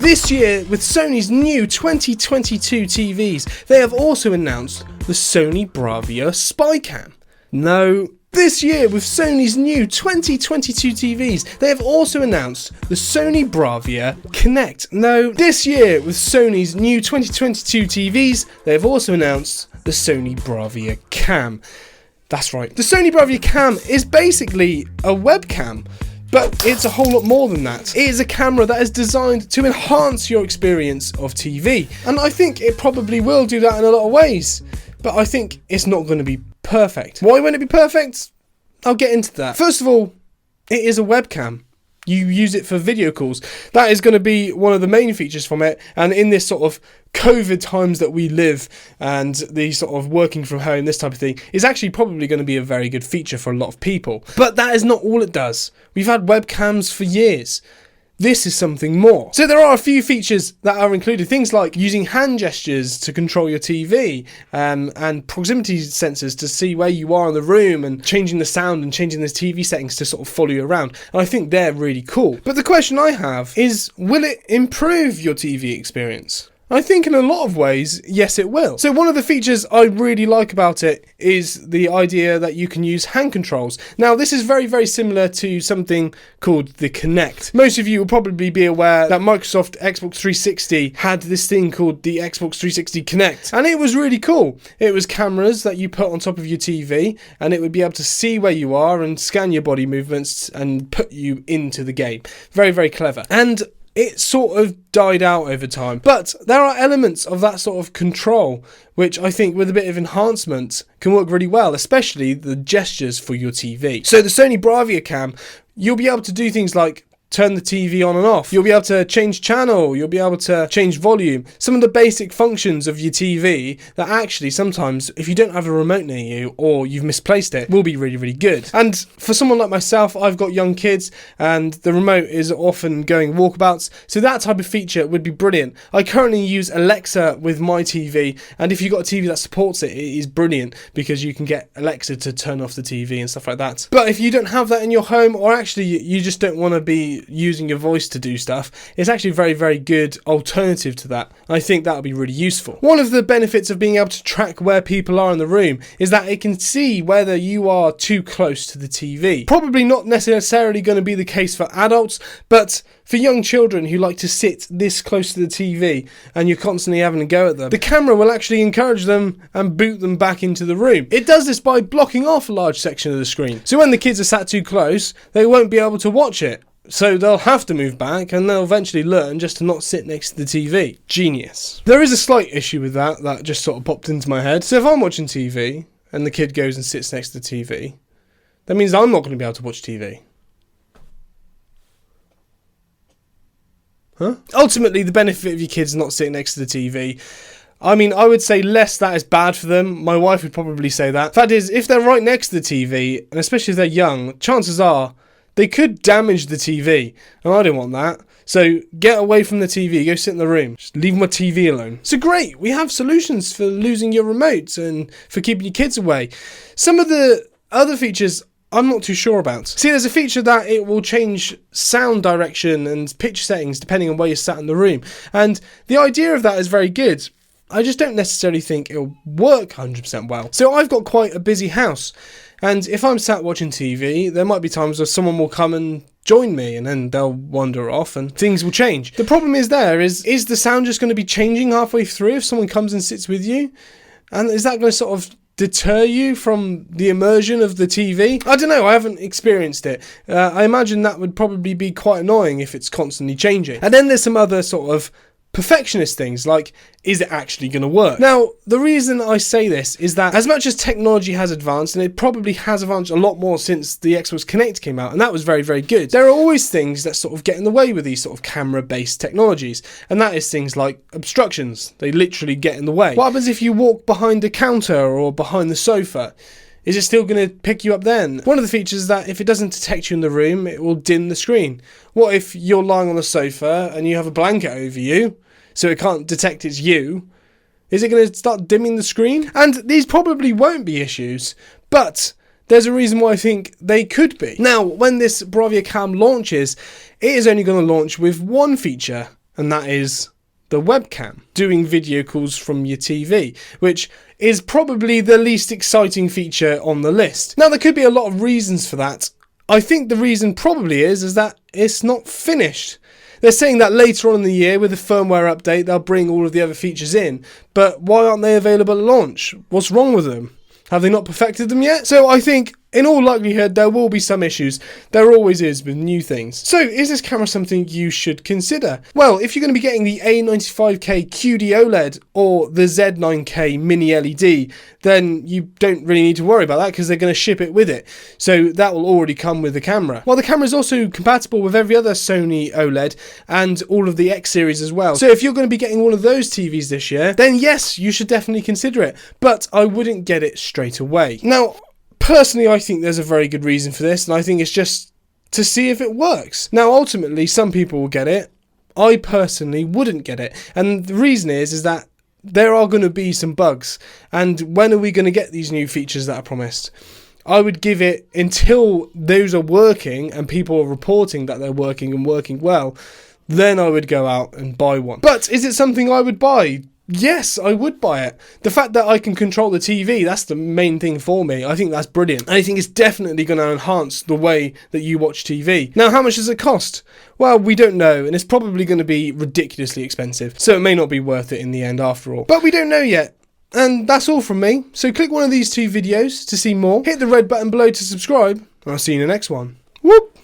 This year, with Sony's new 2022 TVs, they have also announced the Sony Bravia Spy Cam. No. This year, with Sony's new 2022 TVs, they have also announced the Sony Bravia Connect. No. This year, with Sony's new 2022 TVs, they have also announced the Sony Bravia Cam. That's right. The Sony Bravia Cam is basically a webcam, but it's a whole lot more than that. It is a camera that is designed to enhance your experience of TV. And I think it probably will do that in a lot of ways. But I think it's not going to be perfect. Why won't it be perfect? I'll get into that. First of all, it is a webcam. You use it for video calls. That is going to be one of the main features from it. And in this sort of COVID times that we live and the sort of working from home, this type of thing, is actually probably going to be a very good feature for a lot of people. But that is not all it does. We've had webcams for years. This is something more. So there are a few features that are included. Things like using hand gestures to control your TV and proximity sensors to see where you are in the room and changing the sound and changing the TV settings to sort of follow you around. And I think they're really cool. But the question I have is, will it improve your TV experience? I think in a lot of ways, yes it will. So one of the features I really like about it is the idea that you can use hand controls. Now this is very, very similar to something called the Kinect. Most of you will probably be aware that Microsoft Xbox 360 had this thing called the Xbox 360 Kinect. And it was really cool. It was cameras that you put on top of your TV and it would be able to see where you are and scan your body movements and put you into the game. Very, very clever. And it sort of died out over time. But there are elements of that sort of control which I think with a bit of enhancement can work really well, especially the gestures for your TV. So the Sony Bravia Cam, you'll be able to do things like turn the TV on and off. You'll be able to change channel. You'll be able to change volume. Some of the basic functions of your TV that actually sometimes, if you don't have a remote near you or you've misplaced it, will be really, really good. And for someone like myself, I've got young kids and the remote is often going walkabouts. So that type of feature would be brilliant. I currently use Alexa with my TV, and if you've got a TV that supports it, it is brilliant because you can get Alexa to turn off the TV and stuff like that. But if you don't have that in your home, or actually you just don't want to be using your voice to do stuff, it's actually a very, very good alternative to that. I think that would be really useful. One of the benefits of being able to track where people are in the room is that it can see whether you are too close to the TV. Probably not necessarily going to be the case for adults, but for young children who like to sit this close to the TV and you're constantly having a go at them, the camera will actually encourage them and boot them back into the room. It does this by blocking off a large section of the screen. So when the kids are sat too close, they won't be able to watch it. So they'll have to move back and they'll eventually learn just to not sit next to the TV. Genius. There is a slight issue with that just sort of popped into my head. So if I'm watching TV and the kid goes and sits next to the TV, that means I'm not going to be able to watch TV. Huh? Ultimately, the benefit of your kids not sitting next to the TV, I mean, I would say less that is bad for them. My wife would probably say that. Fact is, if they're right next to the TV, and especially if they're young, chances are they could damage the TV, and I don't want that. So get away from the TV, go sit in the room. Just leave my TV alone. So great, we have solutions for losing your remote and for keeping your kids away. Some of the other features I'm not too sure about. See, there's a feature that it will change sound direction and picture settings depending on where you're sat in the room. And the idea of that is very good. I just don't necessarily think it'll work 100% well. So I've got quite a busy house. And if I'm sat watching TV, there might be times where someone will come and join me and then they'll wander off and things will change. The problem is the sound just going to be changing halfway through if someone comes and sits with you? And is that going to sort of deter you from the immersion of the TV? I don't know, I haven't experienced it. I imagine that would probably be quite annoying if it's constantly changing. And then there's some other sort of perfectionist things like, is it actually going to work? Now, the reason I say this is that as much as technology has advanced, and it probably has advanced a lot more since the Xbox Kinect came out, and that was very, very good, there are always things that sort of get in the way with these sort of camera-based technologies, and that is things like obstructions. They literally get in the way. What happens if you walk behind a counter or behind the sofa? Is it still going to pick you up then? One of the features is that if it doesn't detect you in the room, it will dim the screen. What if you're lying on the sofa and you have a blanket over you, so it can't detect it's you? Is it going to start dimming the screen? And these probably won't be issues, but there's a reason why I think they could be. Now, when this Bravia Cam launches, it is only going to launch with one feature, and that is the webcam, doing video calls from your TV, which is probably the least exciting feature on the list. Now, there could be a lot of reasons for that. I think the reason probably is that it's not finished. They're saying that later on in the year with the firmware update they'll bring all of the other features in, but why aren't they available at launch? What's wrong with them? Have they not perfected them yet? So I think, in all likelihood, there will be some issues. There always is with new things. So, is this camera something you should consider? Well, if you're going to be getting the A95K QD OLED or the Z9K Mini LED, then you don't really need to worry about that because they're going to ship it with it. So that will already come with the camera. Well, the camera is also compatible with every other Sony OLED and all of the X series as well. So if you're going to be getting one of those TVs this year, then yes, you should definitely consider it. But I wouldn't get it straight away. Now, personally, I think there's a very good reason for this, and I think it's just to see if it works. Now, ultimately, some people will get it. I personally wouldn't get it. And the reason is that there are going to be some bugs. And when are we going to get these new features that are promised? I would give it until those are working and people are reporting that they're working and working well. Then I would go out and buy one. But is it something I would buy? Yes, I would buy it. The fact that I can control the TV, that's the main thing for me. I think that's brilliant. I think it's definitely going to enhance the way that you watch TV. Now, how much does it cost? Well, we don't know, and it's probably going to be ridiculously expensive, so it may not be worth it in the end after all. But we don't know yet. And that's all from me. So click one of these two videos to see more. Hit the red button below to subscribe, and I'll see you in the next one. Whoop!